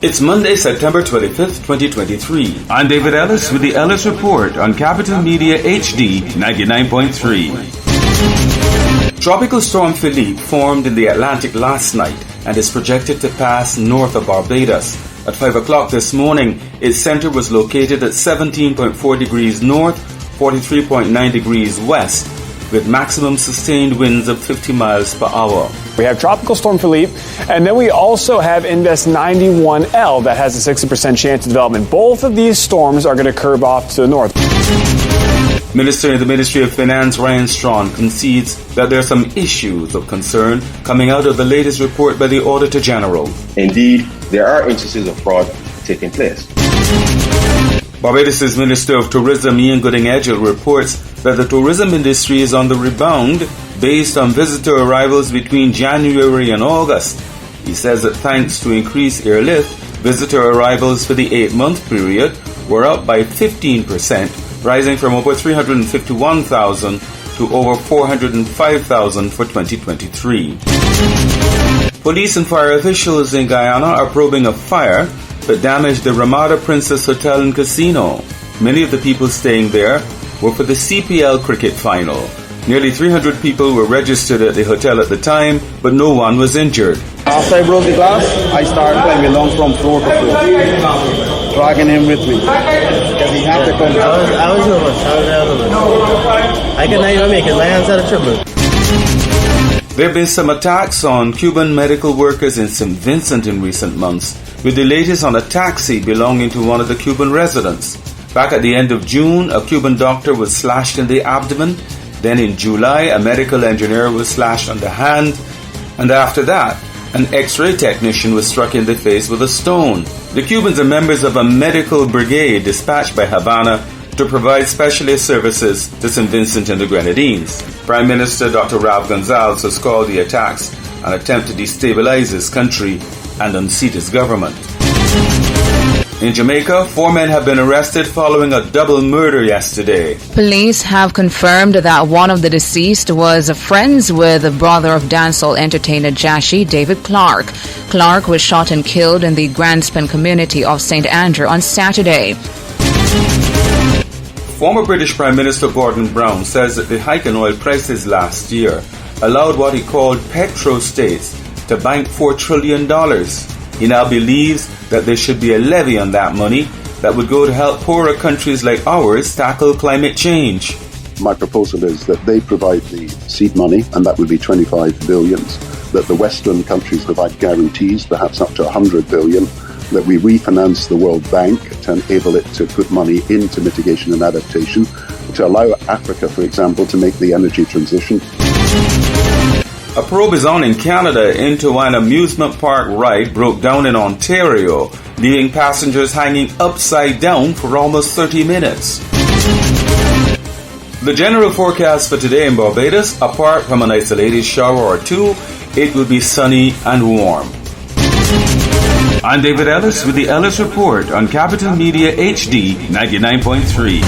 It's Monday, September 25th, 2023. I'm David Ellis with the Ellis Report on Capital Media HD 99.3. Tropical Storm Philippe formed in the Atlantic last night and is projected to pass north of Barbados. At 5 o'clock this morning, its center was located at 17.4 degrees north, 43.9 degrees west, with maximum sustained winds of 50 miles per hour. We have Tropical Storm Philippe, and then we also have Invest 91L that has a 60% chance of development. Both of these storms are going to curve off to the north. Minister in the Ministry of Finance Ryan Strawn concedes that there are some issues of concern coming out of the latest report by the Auditor General. Indeed, there are instances of fraud taking place. Barbados' Minister of Tourism Ian Gooding-Edgell reports that the tourism industry is on the rebound based on visitor arrivals between January and August. He says that thanks to increased airlift, visitor arrivals for the 8-month period were up by 15%, rising from over 351,000 to over 405,000 for 2023. Police and fire officials in Guyana are probing a fire that damaged the Ramada Princess Hotel and Casino. Many of the people staying there were for the CPL cricket final. Nearly 300 people were registered at the hotel at the time, but no one was injured. After I broke the glass, I started climbing along from floor to floor, dragging him with me. Because he had to come down. I was nervous. I could not even make it. My hands had a tremble. There have been some attacks on Cuban medical workers in St. Vincent in recent months, with the latest on a taxi belonging to one of the Cuban residents. Back at the end of June, a Cuban doctor was slashed in the abdomen. Then in July, a medical engineer was slashed on the hand. And after that, an X-ray technician was struck in the face with a stone. The Cubans are members of a medical brigade dispatched by Havana to provide specialist services to St. Vincent and the Grenadines. Prime Minister Dr. Rav Gonzalez has called the attacks an attempt to destabilize his country and unseat his government. In Jamaica, 4 men have been arrested following a double murder yesterday. Police have confirmed that one of the deceased was friends with the brother of dancehall entertainer Jashi, David Clark. Clark was shot and killed in the Grandspan community of St. Andrew on Saturday. Former British Prime Minister Gordon Brown says that the hike in oil prices last year allowed what he called petro-states to bank $4 trillion. He now believes that there should be a levy on that money that would go to help poorer countries like ours tackle climate change. My proposal is that they provide the seed money, and that would be 25 billion, that the Western countries provide guarantees, perhaps up to 100 billion, that we refinance the World Bank to enable it to put money into mitigation and adaptation, to allow Africa, for example, to make the energy transition. A probe is on in Canada into an amusement park ride broke down in Ontario, leaving passengers hanging upside down for almost 30 minutes. The general forecast for today in Barbados, apart from an isolated shower or two, it will be sunny and warm. I'm David Ellis with the Ellis Report on Capital Media HD 99.3.